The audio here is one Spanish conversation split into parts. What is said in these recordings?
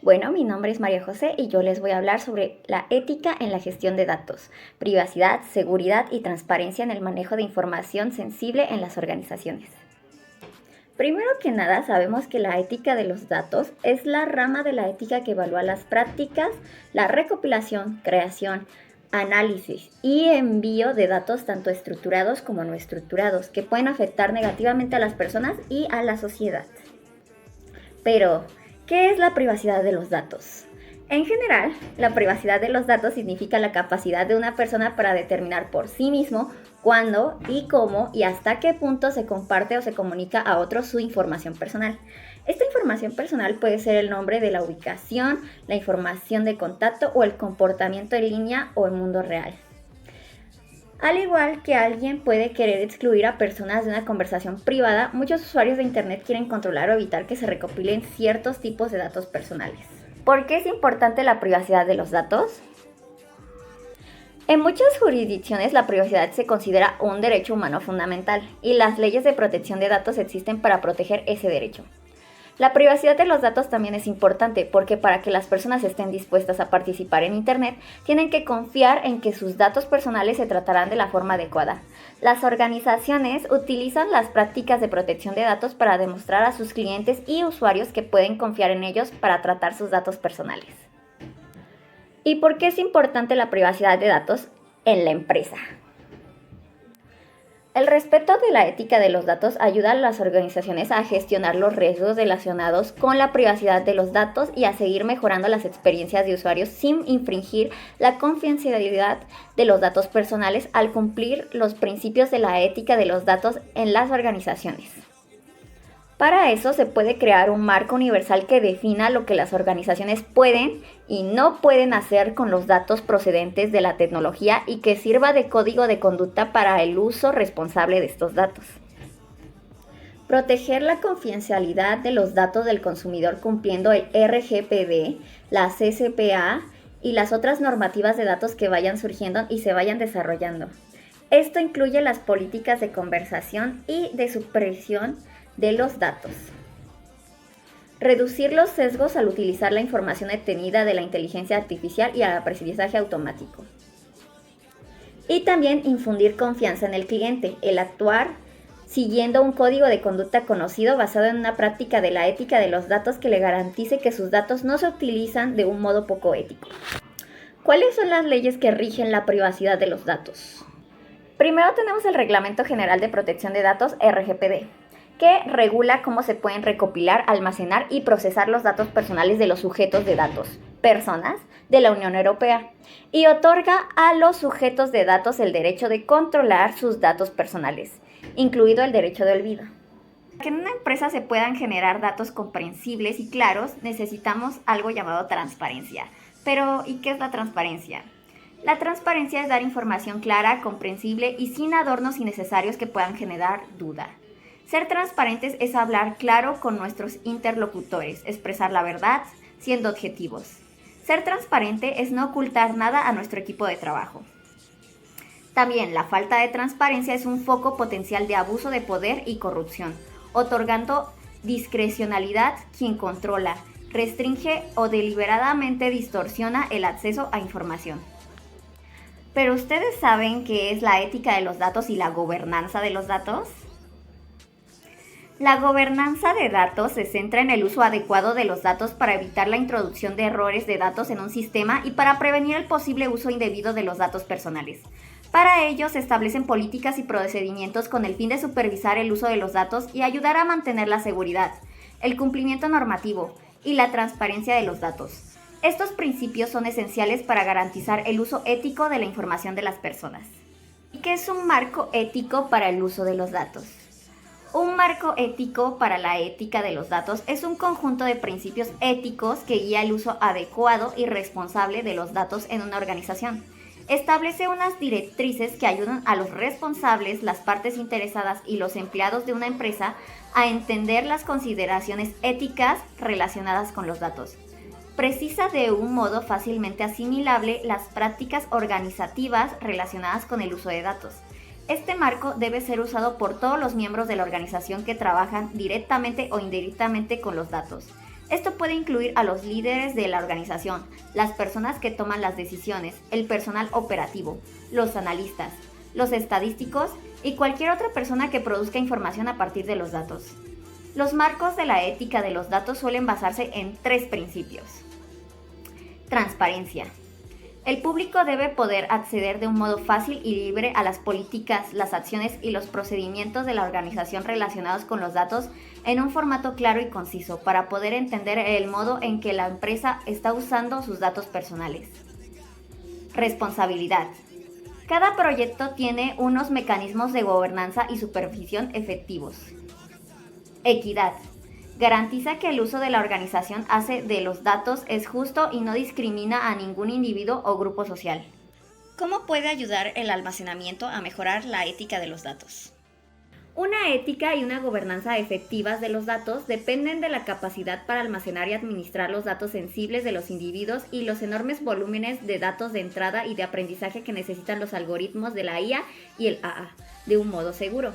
Bueno, mi nombre es María José y yo les voy a hablar sobre la ética en la gestión de datos, privacidad, seguridad y transparencia en el manejo de información sensible en las organizaciones. Primero que nada, sabemos que la ética de los datos es la rama de la ética que evalúa las prácticas, la recopilación, creación, análisis y envío de datos tanto estructurados como no estructurados, que pueden afectar negativamente a las personas y a la sociedad. Pero, ¿qué es la privacidad de los datos? En general, la privacidad de los datos significa la capacidad de una persona para determinar por sí mismo cuándo y cómo y hasta qué punto se comparte o se comunica a otros su información personal. Esta información personal puede ser el nombre de la ubicación, la información de contacto o el comportamiento en línea o en mundo real. Al igual que alguien puede querer excluir a personas de una conversación privada, muchos usuarios de Internet quieren controlar o evitar que se recopilen ciertos tipos de datos personales. ¿Por qué es importante la privacidad de los datos? En muchas jurisdicciones la privacidad se considera un derecho humano fundamental y las leyes de protección de datos existen para proteger ese derecho. La privacidad de los datos también es importante porque para que las personas estén dispuestas a participar en Internet, tienen que confiar en que sus datos personales se tratarán de la forma adecuada. Las organizaciones utilizan las prácticas de protección de datos para demostrar a sus clientes y usuarios que pueden confiar en ellos para tratar sus datos personales. ¿Y por qué es importante la privacidad de datos en la empresa? El respeto de la ética de los datos ayuda a las organizaciones a gestionar los riesgos relacionados con la privacidad de los datos y a seguir mejorando las experiencias de usuarios sin infringir la confidencialidad de los datos personales al cumplir los principios de la ética de los datos en las organizaciones. Para eso se puede crear un marco universal que defina lo que las organizaciones pueden y no pueden hacer con los datos procedentes de la tecnología y que sirva de código de conducta para el uso responsable de estos datos. Proteger la confidencialidad de los datos del consumidor cumpliendo el RGPD, la CCPA y las otras normativas de datos que vayan surgiendo y se vayan desarrollando. Esto incluye las políticas de conversación y de supresión de los datos. Reducir los sesgos al utilizar la información obtenida de la inteligencia artificial y al aprendizaje automático. Y también infundir confianza en el cliente, el actuar siguiendo un código de conducta conocido basado en una práctica de la ética de los datos que le garantice que sus datos no se utilizan de un modo poco ético. ¿Cuáles son las leyes que rigen la privacidad de los datos? Primero tenemos el Reglamento General de Protección de Datos, RGPD, que regula cómo se pueden recopilar, almacenar y procesar los datos personales de los sujetos de datos, personas de la Unión Europea, y otorga a los sujetos de datos el derecho de controlar sus datos personales, incluido el derecho de olvido. Para que en una empresa se puedan generar datos comprensibles y claros, necesitamos algo llamado transparencia. Pero, ¿y qué es la transparencia? La transparencia es dar información clara, comprensible y sin adornos innecesarios que puedan generar duda. Ser transparentes es hablar claro con nuestros interlocutores, expresar la verdad, siendo objetivos. Ser transparente es no ocultar nada a nuestro equipo de trabajo. También la falta de transparencia es un foco potencial de abuso de poder y corrupción, otorgando discrecionalidad quien controla, restringe o deliberadamente distorsiona el acceso a información. ¿Pero ustedes saben qué es la ética de los datos y la gobernanza de los datos? La gobernanza de datos se centra en el uso adecuado de los datos para evitar la introducción de errores de datos en un sistema y para prevenir el posible uso indebido de los datos personales. Para ello, se establecen políticas y procedimientos con el fin de supervisar el uso de los datos y ayudar a mantener la seguridad, el cumplimiento normativo y la transparencia de los datos. Estos principios son esenciales para garantizar el uso ético de la información de las personas. ¿Y qué es un marco ético para el uso de los datos? Un marco ético para la ética de los datos es un conjunto de principios éticos que guía el uso adecuado y responsable de los datos en una organización. Establece unas directrices que ayudan a los responsables, las partes interesadas y los empleados de una empresa a entender las consideraciones éticas relacionadas con los datos. Precisa de un modo fácilmente asimilable las prácticas organizativas relacionadas con el uso de datos. Este marco debe ser usado por todos los miembros de la organización que trabajan directamente o indirectamente con los datos. Esto puede incluir a los líderes de la organización, las personas que toman las decisiones, el personal operativo, los analistas, los estadísticos y cualquier otra persona que produzca información a partir de los datos. Los marcos de la ética de los datos suelen basarse en 3 principios. Transparencia. El público debe poder acceder de un modo fácil y libre a las políticas, las acciones y los procedimientos de la organización relacionados con los datos en un formato claro y conciso para poder entender el modo en que la empresa está usando sus datos personales. Responsabilidad. Cada proyecto tiene unos mecanismos de gobernanza y supervisión efectivos. Equidad. Garantiza que el uso de la organización hace de los datos es justo y no discrimina a ningún individuo o grupo social. ¿Cómo puede ayudar el almacenamiento a mejorar la ética de los datos? Una ética y una gobernanza efectivas de los datos dependen de la capacidad para almacenar y administrar los datos sensibles de los individuos y los enormes volúmenes de datos de entrada y de aprendizaje que necesitan los algoritmos de la IA y el AA, de un modo seguro.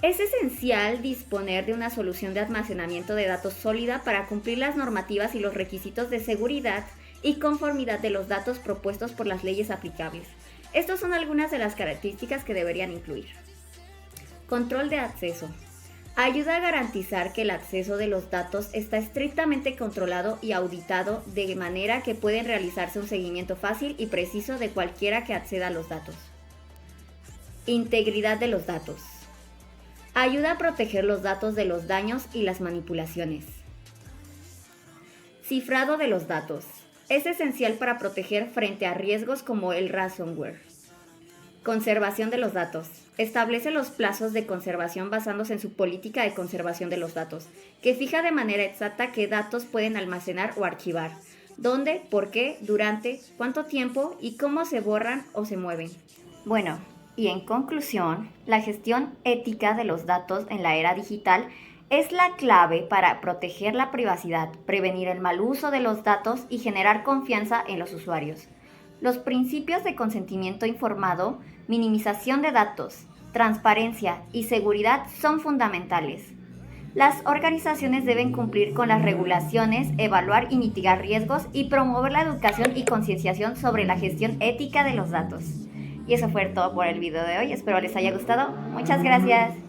Es esencial disponer de una solución de almacenamiento de datos sólida para cumplir las normativas y los requisitos de seguridad y conformidad de los datos propuestos por las leyes aplicables. Estas son algunas de las características que deberían incluir. Control de acceso. Ayuda a garantizar que el acceso de los datos está estrictamente controlado y auditado de manera que pueden realizarse un seguimiento fácil y preciso de cualquiera que acceda a los datos. Integridad de los datos. Ayuda a proteger los datos de los daños y las manipulaciones. Cifrado de los datos. Es esencial para proteger frente a riesgos como el ransomware. Conservación de los datos. Establece los plazos de conservación basándose en su política de conservación de los datos, que fija de manera exacta qué datos pueden almacenar o archivar, dónde, por qué, durante, cuánto tiempo y cómo se borran o se mueven. Bueno, y en conclusión, la gestión ética de los datos en la era digital es la clave para proteger la privacidad, prevenir el mal uso de los datos y generar confianza en los usuarios. Los principios de consentimiento informado, minimización de datos, transparencia y seguridad son fundamentales. Las organizaciones deben cumplir con las regulaciones, evaluar y mitigar riesgos y promover la educación y concienciación sobre la gestión ética de los datos. Y eso fue todo por el video de hoy, espero les haya gustado. Muchas gracias.